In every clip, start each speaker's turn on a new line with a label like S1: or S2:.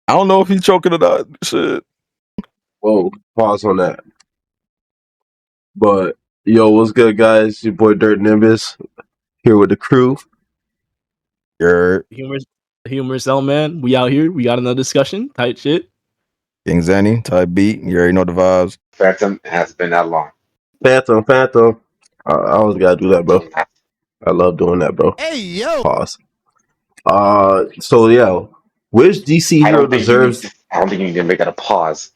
S1: I don't know if he's choking or not. Shit.
S2: Whoa, pause on that. But yo, what's good, guys? Your boy Dirt Nimbus here with the crew.
S1: You're
S3: Humorous man. We out here. We got another discussion. Tight shit.
S1: King Zanny, type beat. You already know the vibes.
S4: Phantom has been that long.
S2: Phantom. I always gotta do that, bro. I love doing that, bro.
S5: Hey yo.
S2: Pause. So yeah, which DC hero deserves?
S4: I don't think you need to make that a pause.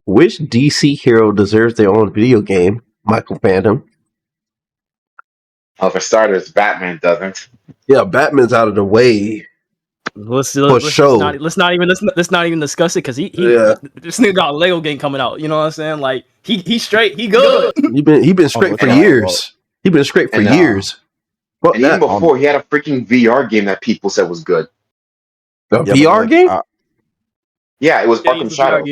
S2: Which DC hero deserves their own video game? Michael Phantom.
S4: Well, for starters, Batman doesn't.
S2: Yeah, Batman's out of the way.
S3: Let's
S2: For
S3: not
S2: sure.
S3: even discuss it because
S2: Yeah.
S3: this nigga got a Lego game coming out. You know what I'm saying? Like he's straight. He good.
S2: He been straight for years. He been straight for years. But
S4: And even before, he had a freaking VR game that people said was good.
S2: The VR game?
S4: Yeah, it was Arkham Shadow.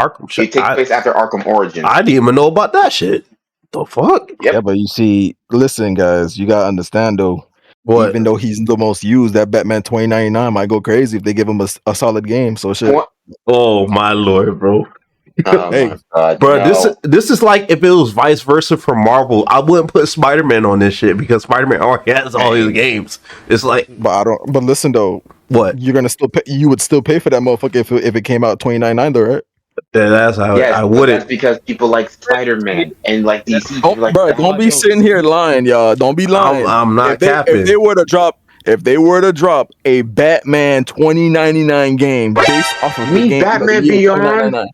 S2: Arkham Shadow.
S4: It takes place after Arkham Origins.
S2: I didn't even know about that shit. The fuck?
S4: Yep.
S1: Yeah, but you see, listen, guys, you gotta understand though.
S2: What?
S1: Even though he's the most used, that Batman 2099 might go crazy if they give him a solid game. So shit.
S4: What?
S2: Oh my lord, bro.
S4: Oh
S1: Hey,
S4: my god,
S2: Bro,
S4: no.
S2: this is like if it was vice versa for Marvel. I wouldn't put Spider-Man on this shit because Spider-Man already has all his games. It's like,
S1: but listen though,
S2: what?
S1: You're gonna still pay, you would still pay for that motherfucker if it came out 2099 though, right?
S2: That's how
S4: Yes,
S2: I
S4: but
S2: wouldn't.
S4: that's because people like Spider-Man and like DC.
S1: Don't,
S4: Like,
S1: bro, don't be sitting here lying, y'all. Don't be lying.
S2: I'm not capping.
S1: If they were to drop a Batman 2099 game based off of the game
S4: Batman Beyond.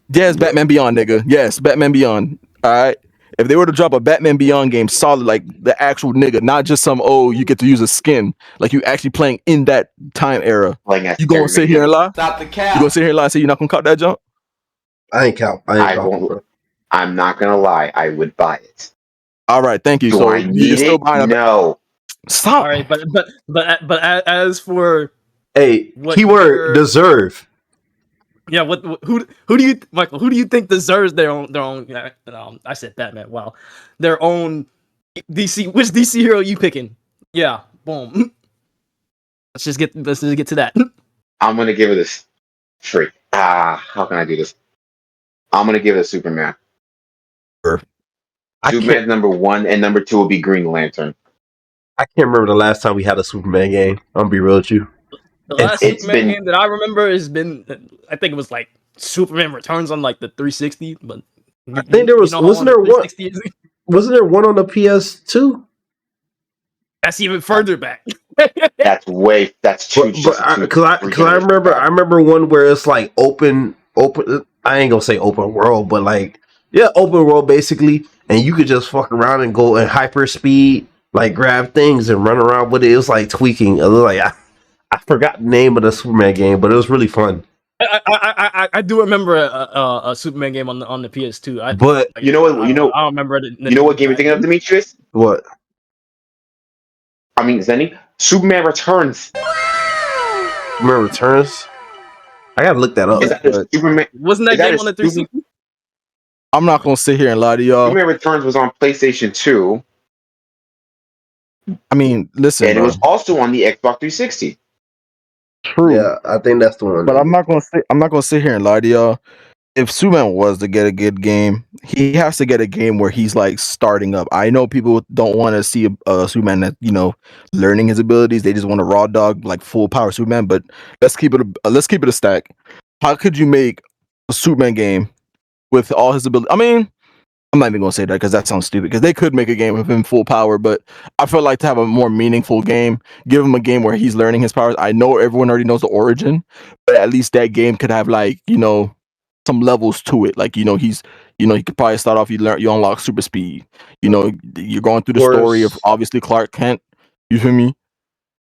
S1: Yes, Batman Beyond, nigga. Yes, Batman Beyond. All right. If they were to drop a Batman Beyond game solid, like the actual nigga, not just some you get to use a skin, like you actually playing in that time era. You gonna sit here and lie?
S4: Stop the cap.
S1: You gonna sit here and lie and say you're not gonna cut that jump?
S2: I ain't count.
S4: I won't. I'm not gonna lie. I would buy it.
S1: All right, thank you.
S4: Do
S1: So
S4: I
S1: you
S4: need
S1: still
S4: it?
S1: buying a
S4: No.
S1: Stop.
S3: All right, but as for
S2: keyword deserve.
S3: Yeah, who do you, Michael? Who do you think deserves their own? I said Batman. Wow, their own DC. Which DC hero you picking? Yeah, boom. Let's just get to that.
S4: I'm gonna give it this free. How can I do this? I'm gonna give it to Superman.
S1: Sure.
S4: Superman's number 1, and number 2 will be Green Lantern.
S2: I can't remember the last time we had a Superman game. I'm gonna be real with you.
S3: The last Superman game that I remember has been, I think it was like Superman Returns on like the 360. But
S2: I think there was wasn't there one on the PS2?
S3: That's even further back.
S4: That's too.
S2: Because I remember one where it's like open. I ain't gonna say open world, but like open world basically, and you could just fuck around and go in hyper speed, like grab things and run around with it. It was like tweaking. It was like I forgot the name of the Superman game, but it was really fun.
S3: I do remember a Superman game on the PS2.
S2: But
S4: you know what? I don't
S3: remember it.
S4: You know what game you're thinking of, Demetrius?
S2: What?
S4: I mean, Zenny. Superman Returns.
S2: Superman Returns. I gotta look that up.
S4: Superman
S3: wasn't that game on the 360?
S1: I'm not gonna sit here and lie to y'all.
S4: Superman Returns was on PlayStation 2.
S1: I mean, listen,
S4: and it was also on the Xbox 360.
S1: True.
S2: Yeah, I think that's the one.
S1: But I'm not gonna sit here and lie to y'all. If Superman was to get a good game, he has to get a game where he's like starting up. I know people don't want to see a Superman that learning his abilities. They just want a raw dog, like full power Superman. But let's keep it a stack. How could you make a Superman game with all his abilities? I mean, I'm not even gonna say that because that sounds stupid. Because they could make a game with him full power, but I feel like to have a more meaningful game, give him a game where he's learning his powers. I know everyone already knows the origin, but at least that game could have some levels to it. Like, he could probably start off, you unlock super speed. You're going through the story of obviously Clark Kent. You feel me?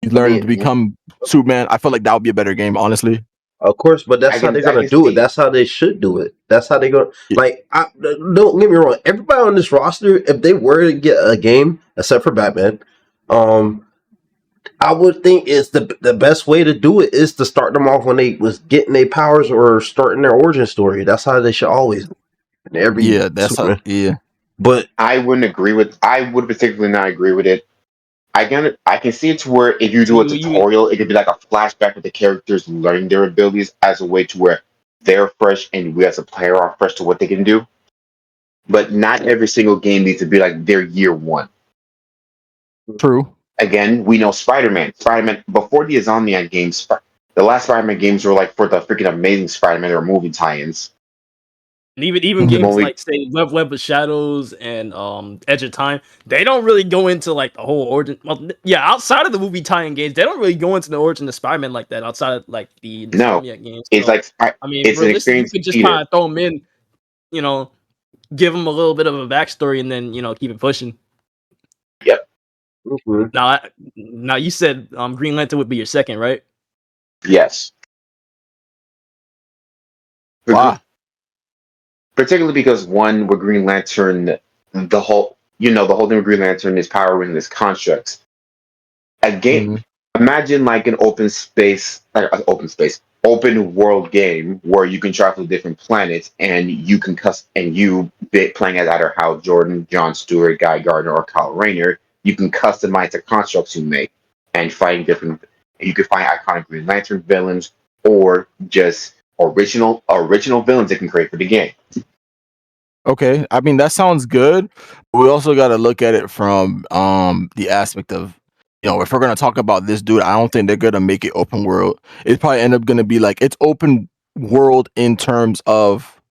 S1: He's learning to become Superman. I feel like that would be a better game, honestly.
S2: Of course, but that's how they're gonna do it. That's how they should do it. That's how they're gonna don't get me wrong. Everybody on this roster, if they were to get a game, except for Batman, I would think it's the best way to do it is to start them off when they was getting their powers or starting their origin story. That's how they should always do it.
S4: But I would particularly not agree with it I can see it to where if you
S3: So
S4: do a
S3: you
S4: tutorial, it could be like a flashback of the characters learning their abilities as a way to where they're fresh and we as a player are fresh to what they can do. But not every single game needs to be like their year one.
S1: True.
S4: Again, we know Spider-Man. Spider-Man before the Insomniac games, the last Spider-Man games were like for the freaking Amazing Spider-Man or movie tie-ins.
S3: and even
S1: Mhm.
S3: games
S4: When we
S3: like say Web of Shadows and Edge of Time, they don't really go into like the whole origin. Well, yeah, outside of the movie tie-in games, they don't really go into the origin of Spider-Man like that. Outside of like the
S4: no,
S3: Insomniac games,
S4: it's
S3: so
S4: like
S3: I mean,
S4: it's an
S3: realistically, you
S4: experience
S3: could just
S4: either.
S3: kind of throw them in, you know, give them a little bit of a backstory, and then keep it pushing.
S4: Yep.
S2: Mhm.
S3: Now you said Green Lantern would be your second, right?
S4: Yes.
S1: Why?
S4: Particularly because one with Green Lantern, the whole thing with Green Lantern is powering this constructs. A game,
S1: Mhm.
S4: imagine like an open world game where you can travel to different planets and playing as either Hal Jordan, John Stewart, Guy Gardner, or Kyle Rayner, you can customize the constructs you make and find different. You can find iconic Green Lantern villains or just original villains they can create for the game.
S1: Okay, I mean that sounds good. But we also got to look at it from the aspect of, if we're gonna talk about this dude, I don't think they're gonna make it open world. It probably end up gonna be like it's open world in terms of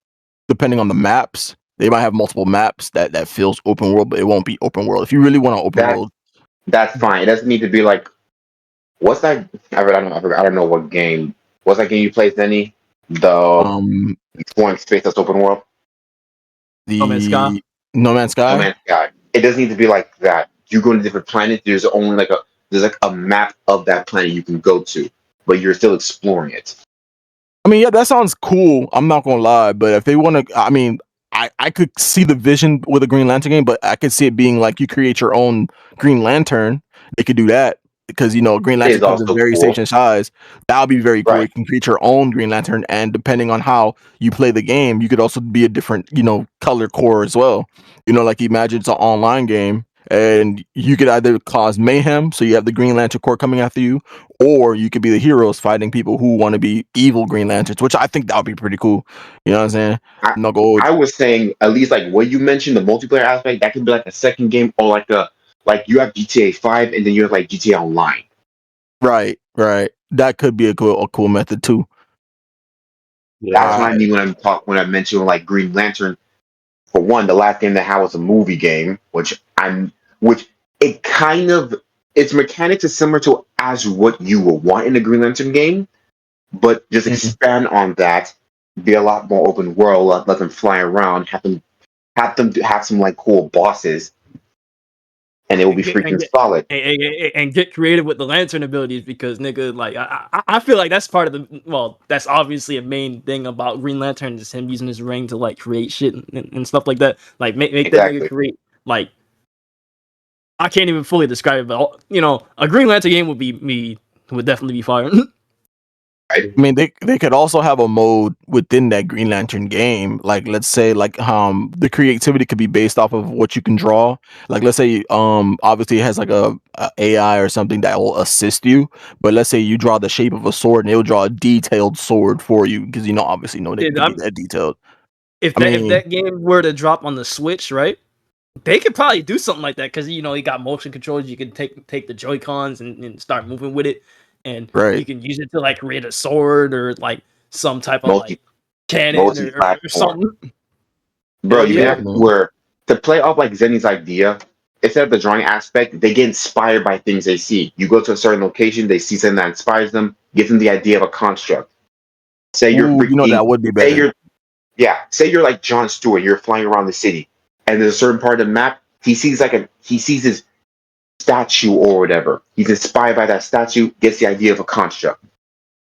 S1: depending on the maps. They might have multiple maps that feels open world, but it won't be open world. If you really want an open
S4: That
S1: world,
S4: that's fine. It doesn't need to be like what's that? I don't know what game. What's that game you played, Denny? The
S1: um,
S4: exploring space that's open world.
S3: No Man's Sky.
S1: the No Man's
S4: No
S1: Sky,
S4: Man's Sky. It doesn't need to be like that. You go to different planets. There's like a map of that planet you can go to, but you're still exploring it.
S1: I mean, yeah, that sounds cool. I'm not gonna lie, but if they want to, I mean, I could see the vision with a Green Lantern game, but I could see it being like you create your own Green Lantern. They could do that because Green
S4: It
S1: Lantern
S4: is
S1: comes in
S4: also
S1: very shapes
S4: cool,
S1: and size. That would be very cool.
S4: right?
S1: You can create your own Green Lantern, and depending on how you play the game, you could also be a different, color core as well. Like imagine it's an online game. And you could either cause mayhem, so you have the Green Lantern Corps coming after you, or you could be the heroes fighting people who want to be evil Green Lanterns, which I think that would be pretty cool. You know what I'm saying?
S4: I,
S1: I'm not going.
S4: I was saying at least like what you mentioned the multiplayer aspect that could be like a second game or like you have GTA 5 and then you have like GTA Online.
S1: Right, right. That could be a cool method too.
S2: Yeah.
S4: That's what
S1: All
S4: I
S1: right.
S4: mean when I mentioned like Green Lantern. For one, the last game they had was a movie game, which it kind of its mechanics is similar to as what you would want in a Green Lantern game, but just
S1: Mhm.
S4: expand on that, be a lot more open world, let them fly around, have them have some like cool bosses, and it will be
S3: and get and
S4: freaking
S3: get
S4: solid.
S3: and get creative with the lantern abilities because nigga, like I feel like that's part of that's obviously a main thing about Green Lantern is him using his ring to like create shit and stuff like that. Like make that nigga
S4: Exactly.
S3: create like I can't even fully describe it, but a Green Lantern game would definitely be fire.
S4: Right?
S1: I mean, they could also have a mode within that Green Lantern game. Like, let's say, like, the creativity could be based off of what you can draw. Like, let's say, obviously it has like a AI or something that will assist you. But let's say you draw the shape of a sword, and it'll draw a detailed sword for you because obviously, they
S3: And
S1: could be that detailed. I
S3: if
S1: mean,
S3: that game were to drop on the Switch, right? They could probably do something like that because you got motion controls. You can take the Joy Cons and start moving with it, and you
S1: right.
S3: can use it to like create a sword or like some type of like
S4: Multi
S3: cannon or
S4: multi-platform.
S3: something.
S4: Bro,
S3: Hell
S4: you can
S3: yeah!
S4: have it
S1: Definitely.
S4: where to play off like Zenny's idea, instead of the drawing aspect, they get inspired by things they see. You go to a certain location, they see something that inspires them, gives them the idea of a construct. Say you're
S1: Ooh,
S4: freaking
S1: that would be
S4: say
S1: better.
S4: you're yeah, say you're like John Stewart, you're flying around the city, and there's a certain part of the map, he sees his statue or whatever. He's inspired by that statue, gets the idea of a construct.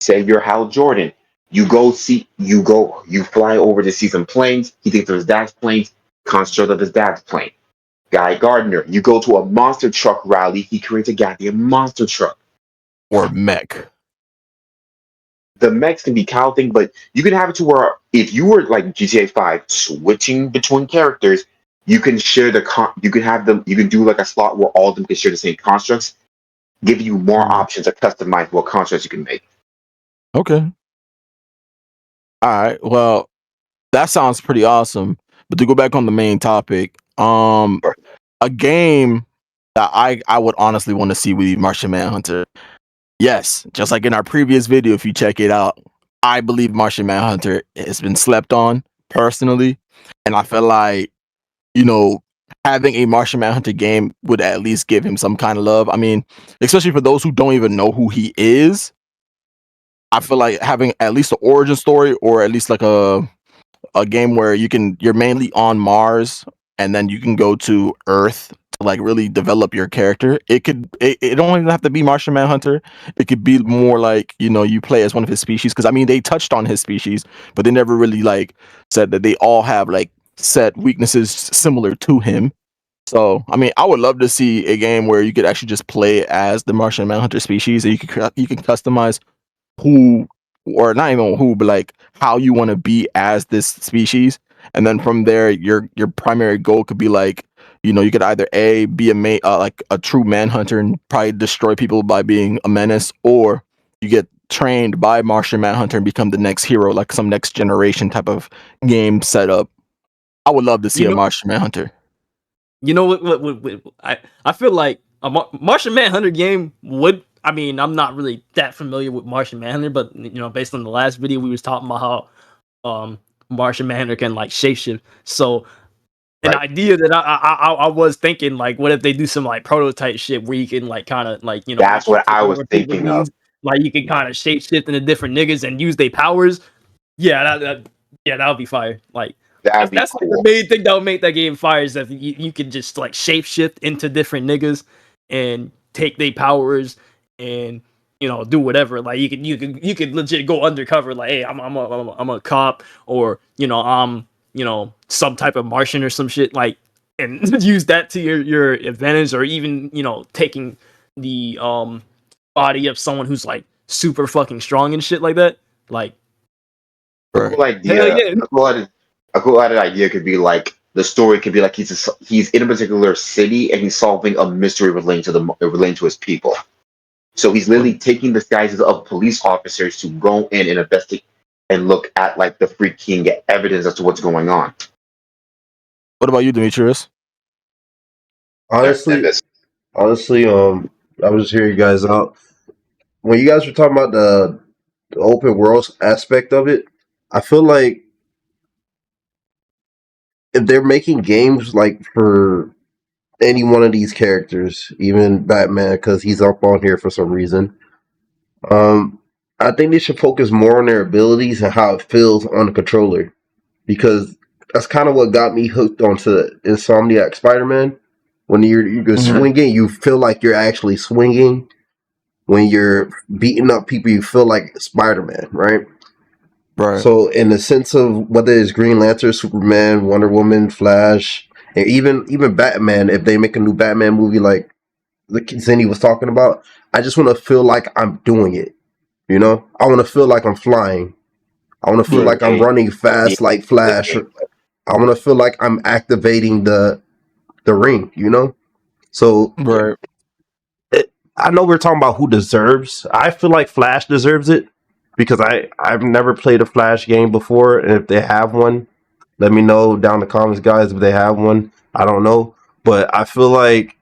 S4: Say you're Hal Jordan. You fly over to see some planes. He thinks of his dad's planes, construct of his dad's plane. Guy Gardner, you go to a monster truck rally. He creates a goddamn monster truck.
S1: Or mech.
S4: The mechs can be counting, but you can have it to where if you were like GTA 5 switching between characters, you can share you can have them, you can do like a slot where all of them can share the same constructs, give you more
S1: Mhm.
S4: options to customize what constructs you can make.
S1: Okay. All right. Well, that sounds pretty awesome. But to go back on the main topic, a game that I would honestly want to see with Martian Manhunter. Yes, just like in our previous video, if you check it out, I believe Martian Manhunter has been slept on personally, and I feel like, you know, having a Martian Manhunter game would at least give him some kind of love. I mean, especially for those who don't even know who he is, I feel like having at least an origin story, or at least like a game where you're mainly on Mars and then you can go to Earth to like really develop your character. It don't even have to be Martian Manhunter. It could be more like, you play as one of his species, because I mean they touched on his species, but they never really like said that they all have like set weaknesses similar to him. So I mean, I would love to see a game where you could actually just play as the Martian Manhunter species, and you can customize who, or not even who, but like how you want to be as this species. And then from there, your primary goal could be like, you could either be like a true manhunter and probably destroy people by being a menace, or you get trained by Martian Manhunter and become the next hero, like some next generation type of game setup. I would love to see
S3: You
S1: a
S3: know,
S1: Martian Manhunter.
S3: you know what I feel like a Martian Manhunter game would. I mean, I'm not really that familiar with Martian Manhunter, but based on the last video, we was talking about how Martian Manhunter can like shapeshift. So an
S4: Right.
S3: idea that I was thinking, like, what if they do some like prototype shit where you can like kind of like
S4: That's
S3: you can
S4: what
S3: take
S4: I was
S3: over people's
S4: thinking of.
S3: needs, like you can kind of shapeshift into different niggas and use their powers. Yeah, that would be fire. Like
S4: That'd be
S3: that's like the
S4: cool.
S3: main thing that would make that game fire is if you can just like shapeshift into different niggas and take their powers and do whatever. Like you could legit go undercover. Like, hey, I'm a cop, or I'm some type of Martian or some shit. Like, and use that to your advantage, or even taking the body of someone who's like super fucking strong and shit like that. Like,
S4: A
S1: Right.
S4: cool
S3: hell
S4: idea.
S3: yeah.
S4: A cool added idea could be like the story could be like he's in a particular city and he's solving a mystery relating to his people. So he's literally taking the guises of police officers to go in and investigate and look at like the freaking evidence as to what's going on.
S1: What about you, Demetrius?
S2: Honestly,
S4: This.
S2: honestly, I was just hearing you guys out. When you guys were talking about the open world aspect of it, I feel like if they're making games like for any one of these characters, even Batman, because he's up on here for some reason, um, I think they should focus more on their abilities and how it feels on the controller, because that's kind of what got me hooked onto Insomniac Spider-Man. When you're
S1: Mhm.
S2: swinging, you feel like you're actually swinging. When you're beating up people, you feel like Spider-Man, right?
S1: Right.
S2: So, in the sense of whether it's Green Lantern, Superman, Wonder Woman, Flash, and even Batman, if they make a new Batman movie like Zenny was talking about, I just want to feel like I'm doing it. I want to feel like I'm flying. I want to feel
S1: Right.
S2: like I'm running
S4: Yeah,
S2: fast like
S4: the
S2: Flash.
S4: gameplay.
S2: I want to feel like I'm activating the ring. So
S1: Right.
S2: I know we're talking about who deserves. I feel like Flash deserves it because I've never played a Flash game before, and if they have one, let me know down in the comments, guys. If they have one, I don't know, but I feel like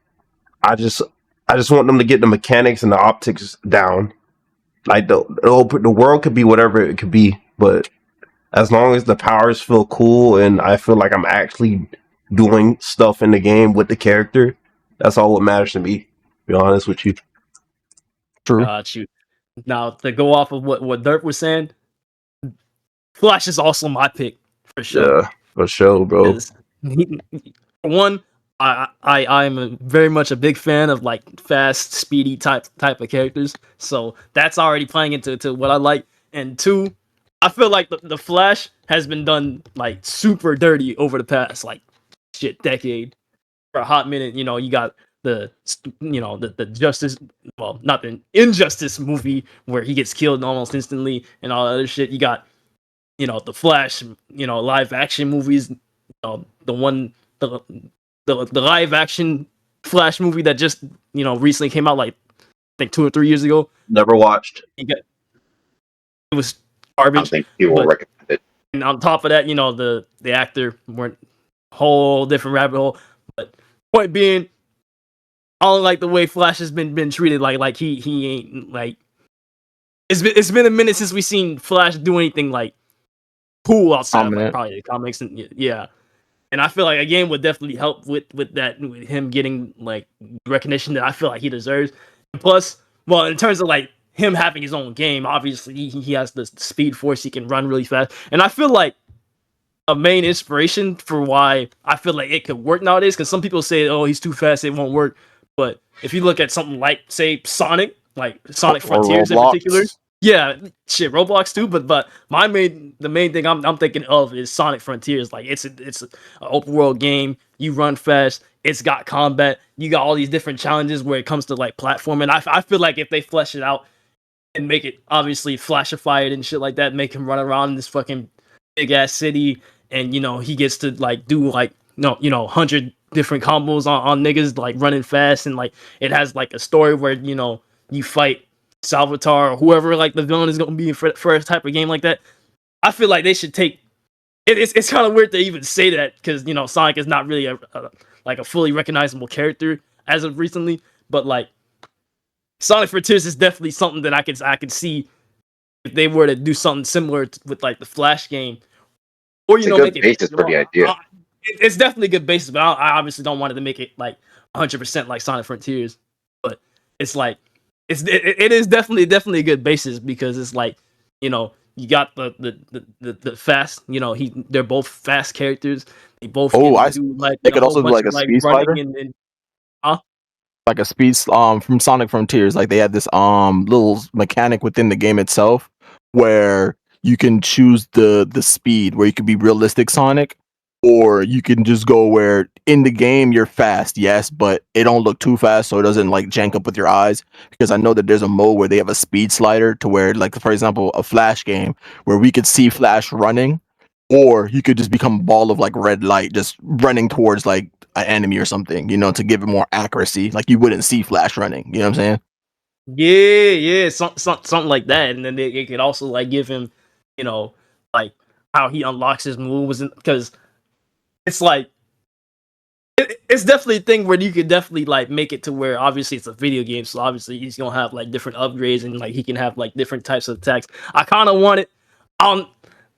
S2: I just I just want them to get the mechanics and the optics down. Like the world could be whatever it could be, but as long as the powers feel cool and I feel like I'm actually doing stuff in the game with the character, that's all what matters to me. To be honest with you.
S1: True.
S3: Got you. Now to go off of what Dirk was saying, Flash is also my pick for sure.
S2: Yeah, for sure, bro.
S3: Because for one, I'm very much a big fan of like fast, speedy type of characters. So that's already playing into what I like. And two, I feel like the Flash has been done like super dirty over the past like decade. For a hot minute, you got the Justice, well, not the Injustice movie where he gets killed almost instantly and all that other shit. You got the Flash, live action movies, the one the live action Flash movie that just recently came out, like I think 2 or 3 years ago.
S2: Never watched.
S3: It was
S4: I don't
S3: garbage.
S4: think people will
S3: But
S4: recommend it.
S3: and on top of that, the actor went whole different rabbit hole. But point being, I don't like the way Flash has been treated. Like he ain't like. It's been a minute since we seen Flash do anything like cool outside of like probably the comics and yeah. And I feel like a game would definitely help with that, with him getting like recognition that I feel like he deserves. And plus, well, in terms of like him having his own game, obviously he has the speed force, he can run really fast. And I feel like a main inspiration for why I feel like it could work nowadays, because some people say, oh, he's too fast, it won't work. But if you look at something like, say, Sonic Frontiers in particular, yeah, shit, Roblox too. But the main thing I'm thinking of is Sonic Frontiers. Like it's an open world game. You run fast. It's got combat. You got all these different challenges where it comes to like platforming. I feel like if they flesh it out and make it obviously flashify it and shit like that, make him run around in this fucking big ass city, and he gets to like do like 100 different combos on niggas like running fast, and like it has like a story where you fight Salvatore or whoever like the villain is going to be for a type of game like that. I feel like they should take it. It's kind of weird to even say that, because Sonic is not really a fully recognizable character as of recently, but like Sonic Frontiers is definitely something that I could see if they were to do something similar with like the Flash game, or
S4: It's a
S3: make
S4: good
S3: it.
S4: basis for the idea.
S3: It's definitely a good basis, but I obviously don't want it to make it like 100% like Sonic Frontiers. But it's like it is definitely a good basis, because it's like you got the fast. They're both fast characters. They both do like
S1: they could also do like a
S3: like
S1: speed
S3: running
S1: slider.
S3: and
S1: Like a speed from Sonic Frontiers, like they had this little mechanic within the game itself where you can choose the speed, where you can be realistic Sonic, or you can just go where in the game you're fast, yes, but it don't look too fast, so it doesn't like jank up with your eyes. Because I know that there's a mode where they have a speed slider to where, like for example, a Flash game where we could see Flash running, or you could just become a ball of like red light just running towards like an enemy or something, to give it more accuracy. Like you wouldn't see Flash running. You know what I'm saying?
S3: yeah, something like that. And then it could also like give him, like how he unlocks his moves, because it's like it's definitely a thing where you could definitely like make it to where obviously it's a video game, so obviously he's gonna have like different upgrades, and like he can have like different types of attacks. I kind of want it on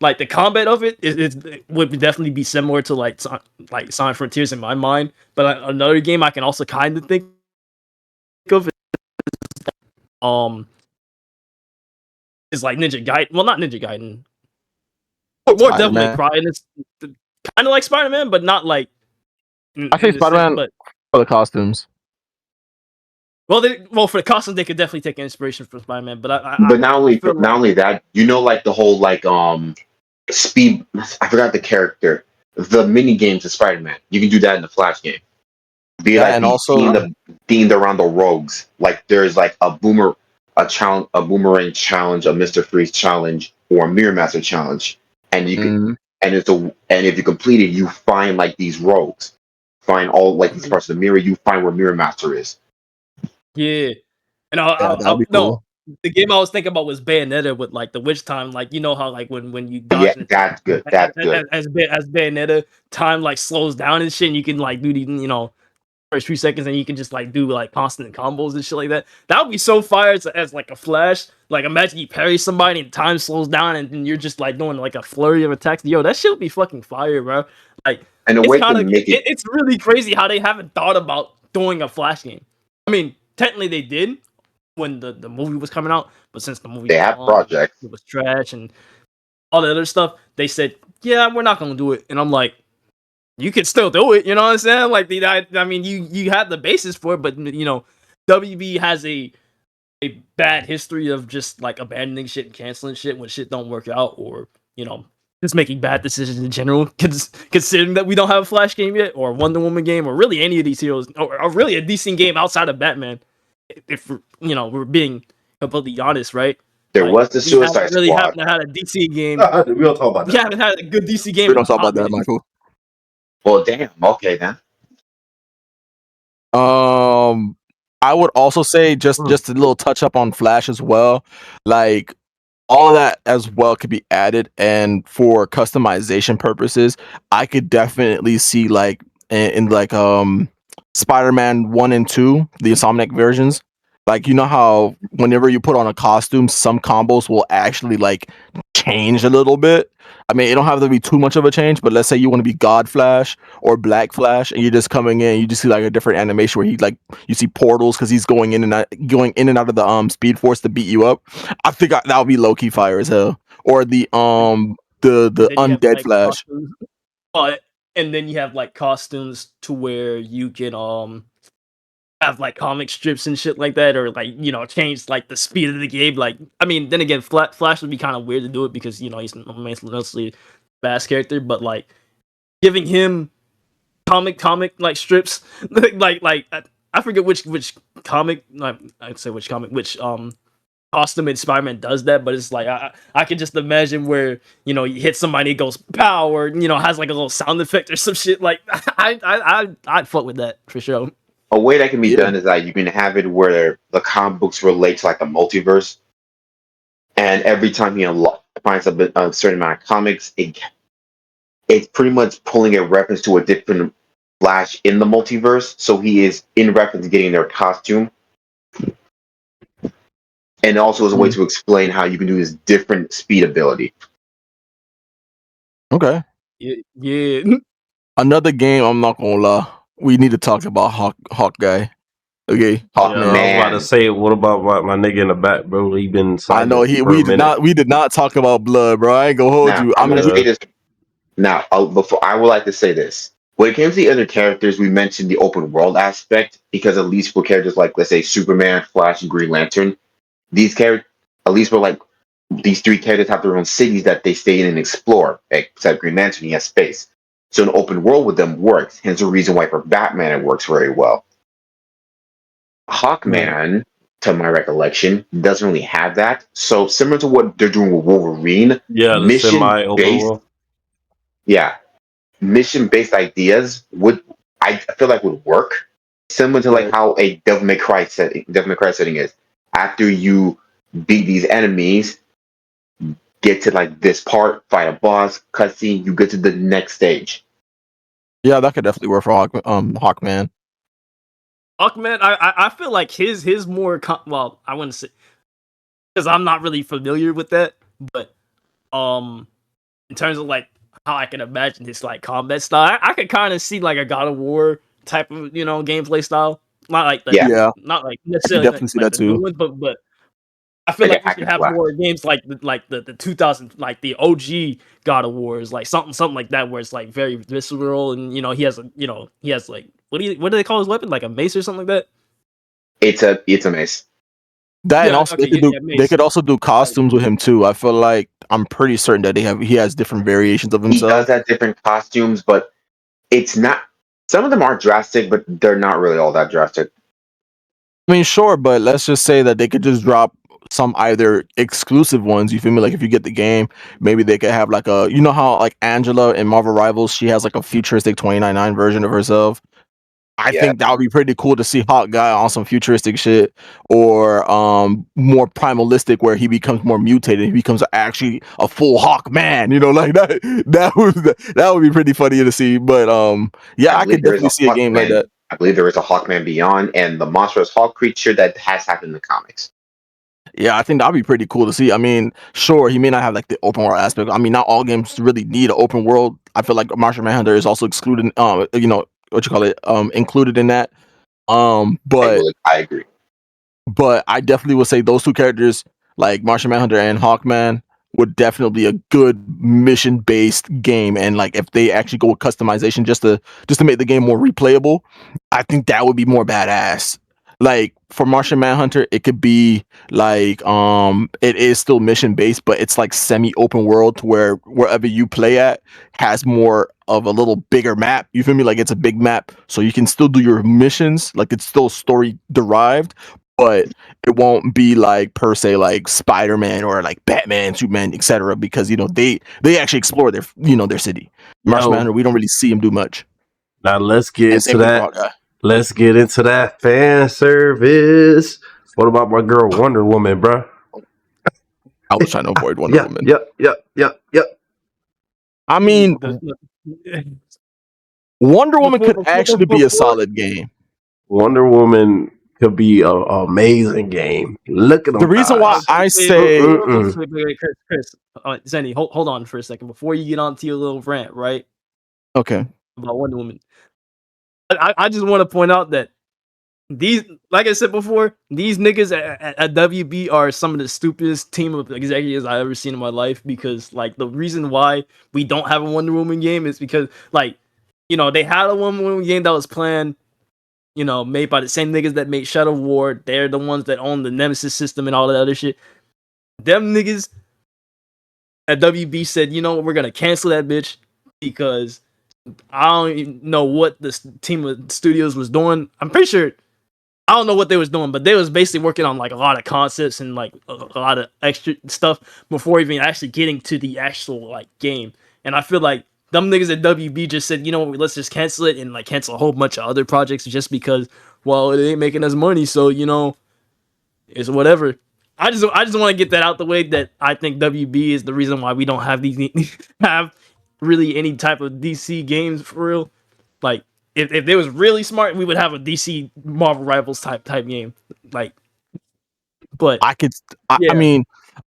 S3: like the combat of it would definitely be similar to like Sonic Frontiers in my mind. But another game I can also kind of think of is like Ninja Gaiden. Well, not Ninja Gaiden. More definitely Pride. It's kind of like Spider-Man, but not like.
S1: I think Spider-Man for the costumes.
S3: Well, for the costumes, they could definitely take inspiration from Spider-Man. But
S4: not only that, like the whole like speed. I forgot the character. The mini games of Spider-Man. You can do that in the Flash game. Also themed around the rogues. Like there's like a boomerang challenge, a Mr. Freeze challenge, or a Mirror Master challenge, and you can and if you complete it, you find like these rogues, find all like these parts of the mirror. You find where Mirror Master is.
S3: Yeah, and that'd be cool. No, the game I was thinking about was Bayonetta with like the witch time. Like how like when you dodge,
S4: that's good. That's good.
S3: As Bayonetta time like slows down and shit, and you can like do the first few seconds, and you can just like do like constant combos and shit like that. That would be so fire as like a Flash. Like imagine you parry somebody and time slows down, and you're just like doing like a flurry of attacks. Yo, that shit would be fucking fire, bro. Like,
S4: and the way to make
S3: it's really crazy how they haven't thought about doing a Flash game. I mean, technically they did when the movie was coming out, but since the movie
S4: projects,
S3: it was trash and all the other stuff, they said, yeah, we're not gonna do it. And I'm like, you can still do it, you know what I'm saying? Like I mean, you had the basis for it, but WB has a bad history of just like abandoning shit and canceling shit when shit don't work out, or just making bad decisions in general. Considering that we don't have a Flash game yet, or a Wonder Woman game, or really any of these heroes, or really a decent game outside of Batman. If we're being completely honest, right?
S4: There was the Suicide Squad.
S3: We haven't had a DC game.
S2: We don't talk about that.
S3: We haven't had a good DC game.
S1: We don't talk about that, Michael.
S4: Well, damn. Okay then.
S1: Um, I would also say just a little touch up on Flash as well. Like all of that as well could be added, and for customization purposes, I could definitely see like in like Spider-Man 1 and 2, the Insomniac versions. Like you know how whenever you put on a costume, some combos will actually like change a little bit. I mean, it don't have to be too much of a change, but let's say you want to be God Flash or Black Flash, and you're just coming in, you just see like a different animation where he like you see portals because he's going in and out of the Speed Force to beat you up. I think that would be low key fire as hell. Or the
S3: Then you have
S1: Undead
S3: like
S1: Flash.
S3: costumes, but and then you have like costumes to where you can have like comic strips and shit like that, or like change like the speed of the game. Like I mean, then again, Flash would be kind of weird to do it because he's mostly a fast character, but like giving him comic like strips, like I forget which comic, I'd say which costume in Spider-Man does that, but it's like I can just imagine where you hit somebody, it goes pow, or has like a little sound effect or some shit. Like I'd fuck with that for sure.
S4: A way that can be
S1: Yeah.
S4: done is that you can have it where the comic books relate to like the multiverse, and every time he finds a certain amount of comics, it's pretty much pulling a reference to a different Flash in the multiverse. So he is in reference to getting their costume, and also as a way
S1: Mm.
S4: to explain how you can do this different speed ability.
S1: Okay.
S3: Yeah.
S1: Another game. I'm not gonna lie. We need to talk about Hawkeye. Okay,
S2: Yeah, I
S1: Hawkman.
S2: was about to
S4: Hawkman.
S2: say, what about my nigga in the back, bro? He been
S1: I know
S2: silent for a minute.
S1: we did not talk about blood, bro. I ain't gonna hold
S4: Now
S1: you. I
S4: I'm
S1: mean,
S4: gonna
S1: we,
S4: say this. Now, before I would like to say this. When it comes to the other characters, we mentioned the open world aspect because at least for characters like, let's say, Superman, Flash, and Green Lantern, these characters, at least for like these three characters, have their own cities that they stay in and explore. Except Green Lantern, he has space, so an open world with them works. Hence the reason why for Batman it works very well. Hawkman, to my recollection, doesn't really have that. So similar to what they're doing with Wolverine,
S2: Yeah, the
S4: mission
S2: semi-open
S4: based,
S2: world.
S4: yeah, mission based ideas would I feel like would work similar to like
S1: right.
S4: how a Devil May Cry setting is. After you beat these enemies, get to like this part, fight a boss, cutscene, you get to the next stage.
S1: Yeah, that could definitely work for Hawkman.
S3: Hawkman, I feel like his more well, I wouldn't say because I'm not really familiar with that, but in terms of like how I can imagine his like combat style, I could kind of see like a God of War type of gameplay style. Not like the
S4: Yeah,
S1: Yeah,
S3: not like
S1: I could
S3: necessarily
S1: definitely see
S3: like
S1: that
S3: the new
S1: too.
S3: ones, but I feel
S4: like an
S3: like we should
S4: action
S3: have
S4: slash.
S3: more games like the 2000 like the OG God of Wars, like something like that where it's like very visceral and he has like what do they call his weapon, like a mace or something like that.
S4: It's a maze.
S1: That and
S3: Yeah,
S1: also
S3: okay, yeah,
S1: they
S3: mace.
S1: could also do
S3: Like,
S1: costumes with him too. I feel like I'm pretty certain that he has different variations of
S4: He does
S1: himself.
S4: have different costumes, but it's not. Some of them are drastic, but they're not really all that drastic.
S1: I mean, sure, but let's just say that they could just drop some either exclusive ones. You feel me? Like if you get the game, maybe they could have like a how like Angela in Marvel Rivals, she has like a futuristic 2099 version of herself. I
S4: Yeah,
S1: think that would be pretty cool to see Hawk Guy on some futuristic shit, or more primalistic where he becomes more mutated. He becomes actually a full Hawk man. Like that. That would be pretty funny to see. But
S4: I
S1: yeah, I
S4: believe
S1: could
S4: there is
S1: definitely
S4: a
S1: see a game like
S4: Hawkman.
S1: that.
S4: I believe there is a Hawkman Beyond, and the monstrous Hawk creature that has happened in the comics.
S1: Yeah, I think that'd be pretty cool to see. I mean, sure, he may not have like the open world aspect. I mean, not all games really need an open world. I feel like Martian Manhunter is also excluded. What you call it? Included in that. But
S4: I agree.
S1: I definitely would say those two characters, like Martian Manhunter and Hawkman, would definitely be a good mission based game. And like if they actually go with customization just to make the game more replayable, I think that would be more badass. Like for Martian Manhunter, it could be like it is still mission based, but it's like semi open world to where wherever you play at has more of a little bigger map. You feel me? Like it's a big map, so you can still do your missions. Like it's still story derived, but it won't be like per se like Spider-Man or like Batman, Superman, etc. Because they actually explore their their city. Martian
S2: Yo,
S1: Manhunter, we don't really see him do much.
S2: Now let's get
S1: And
S2: into
S1: same thing for
S2: that.
S1: Hawkeye.
S2: Let's get into that fan service. What about my girl Wonder Woman, bro?
S1: I was trying to avoid Wonder Woman.
S2: Yep.
S1: I mean, Wonder Woman
S3: Before-
S1: could actually be a solid game.
S2: Wonder Woman could be an amazing game. Look at them.
S1: The reason why
S2: guys.
S1: I say
S3: Wait, Chris, Zenny, hold on for a second before you get onto your little rant, right?
S1: okay,
S3: About Wonder Woman. I just want to point out that these, like I said before, these niggas at WB are some of the stupidest team of executives I've ever seen in my life, because like the reason why we don't have a Wonder Woman game is because, like, you know, they had a Wonder Woman game that was planned, you know, made by the same niggas that made Shadow War. They're the ones that own the Nemesis system and all that other shit. Them niggas at WB said, you know what, we're gonna cancel that bitch because I don't even know what this team of studios was doing. I'm pretty sure I don't know what they was doing, but they was basically working on like a lot of concepts and like a lot of extra stuff before even actually getting to the actual like game. And I feel like them niggas at WB just said, you know what, let's just cancel it and like cancel a whole bunch of other projects just because, well, it ain't making us money, so you know, it's whatever. I just want to get that out the way that I think WB is the reason why we don't have these have really any type of DC games for real. Like if they was really smart, we would have a DC Marvel Rivals type game. Like, but
S1: I could.
S3: yeah.
S1: I mean,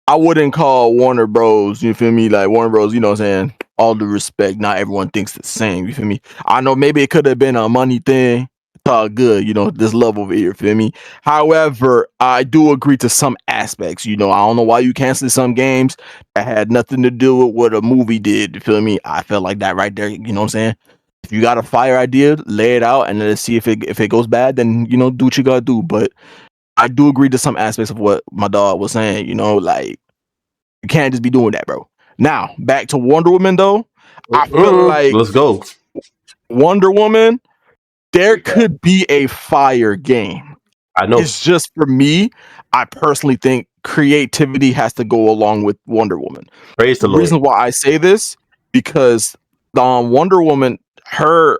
S1: I wouldn't call Warner Bros. You feel me? Like Warner Bros. You know what I'm saying? All due respect, not everyone thinks the same. You feel me? I know maybe it could have been a money thing. It's all good, you know. This love over here, feel me? However, I do agree to some aspects. You know, I don't know why you canceled some games that had nothing to do with what a movie did. You feel me? I felt like that right there. You know what I'm saying? If you got a fire idea, lay it out and let's see if it goes bad. Then you know, do what you gotta do. But I do agree to some aspects of what my dog was saying. You know, like you can't just be doing that, bro. Now back to Wonder Woman though. I feel like
S2: Let's go.
S1: Wonder Woman, there could be a fire game.
S2: I know.
S1: It's just for me, I personally think creativity has to go along with Wonder Woman.
S2: Praise the
S1: The
S2: Lord.
S1: reason why I say this because Wonder Woman, her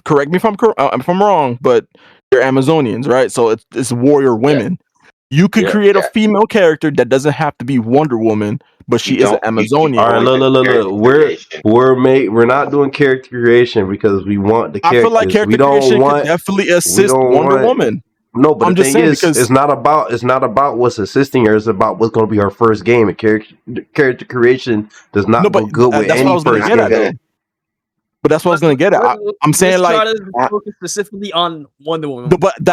S1: correct me if I'm wrong, but they're Amazonians, right? So it's warrior women. You could
S2: Yeah.
S1: create a female character that doesn't have to be Wonder Woman, but she is an Amazonian.
S2: All right, look. We're not doing character creation because we want the
S1: I
S2: characters.
S1: feel like character
S2: we don't
S1: creation
S2: want.
S1: could definitely
S2: We
S1: assist
S2: don't
S1: Wonder
S2: want.
S1: Woman.
S2: No, but
S1: I'm
S2: the
S1: just
S2: thing
S1: saying
S2: is,
S1: because
S2: it's not about what's assisting her. It's about what's going to be her first game. And character creation does not
S1: no,
S2: go
S1: but
S2: good with
S1: that's what I
S2: any
S1: was gonna
S2: first
S1: get at
S2: game.
S1: though. But that's what I was gonna get at. I'm saying
S3: let's try
S1: like,
S3: to focus specifically on Wonder Woman.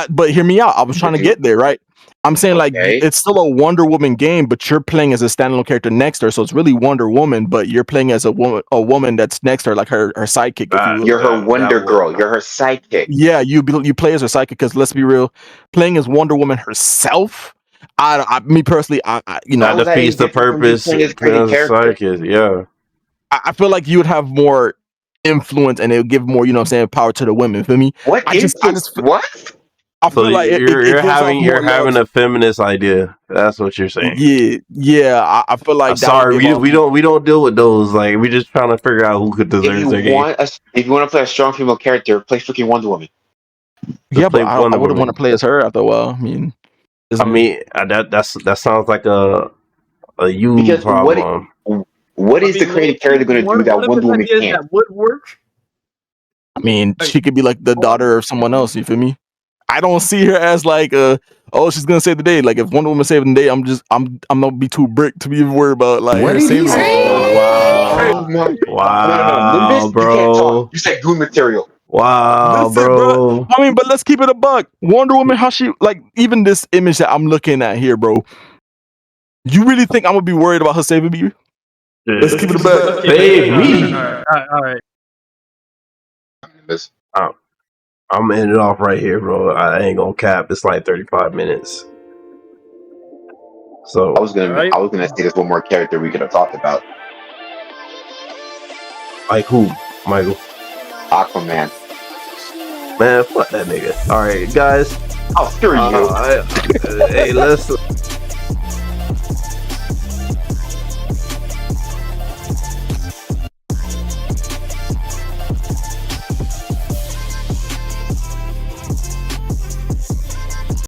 S1: but hear me out. I was trying to get there, right? I'm saying like
S4: Okay.
S1: it's still a Wonder Woman game, but you're playing as a standalone character next to her, so it's really Wonder Woman, but you're playing as a woman that's next to her, like her sidekick, if you will.
S4: You're her Wonder Girl. You're her sidekick.
S1: Yeah, you play as her sidekick because let's be real, playing as Wonder Woman herself. Me personally, you know,
S4: How is that any
S2: defeats the
S4: different from just
S2: purpose.
S4: playing as a created character?
S2: Yeah.
S1: I feel like you would have more influence and it would give more, you know what I'm saying, power to the women. For me,
S4: What
S1: I just
S4: what?
S1: I
S2: So
S1: feel like it gives off more
S2: you're having
S1: love.
S2: a feminist idea. That's what you're saying.
S1: Yeah. I feel like
S2: I'm
S1: that
S2: sorry,
S1: would give off,
S2: we don't deal with those. Like we just trying to figure out who could deserve their game.
S4: If you want to play a strong female character, play freaking Wonder Woman.
S1: yeah,
S2: play
S1: but I
S2: Wonder
S1: wouldn't
S2: Woman.
S1: want to play as her after a while.
S2: That sounds like a you
S4: Because
S2: problem.
S4: what is the creative character going to do that Wonder Woman can't?
S3: That would work.
S1: I mean, she could be like the daughter of someone else. You feel me? I don't see her as like she's gonna save the day. Like if Wonder Woman saving the day, I'm gonna be too brick to be worried about like
S5: What
S1: her
S5: did he
S1: saving the day.
S5: say?
S4: Oh my
S2: Wow,
S4: No,
S2: bro.
S4: You can't talk. You said goon material.
S2: Wow,
S1: Listen,
S2: bro.
S1: I mean, but let's keep it a buck. Wonder Woman, how she like even this image that I'm looking at here, bro. You really think I'm gonna be worried about her saving me? Let's keep it a buck.
S2: Save me.
S3: All right.
S2: I'm gonna end it off right here, bro. I ain't gonna cap. It's like 35 minutes. So
S4: I was gonna say there's one more character we could have talked about.
S2: like who? Michael.
S4: Aquaman.
S2: Man, fuck that nigga. Alright, guys.
S4: Oh, screw you.
S2: Hey, let's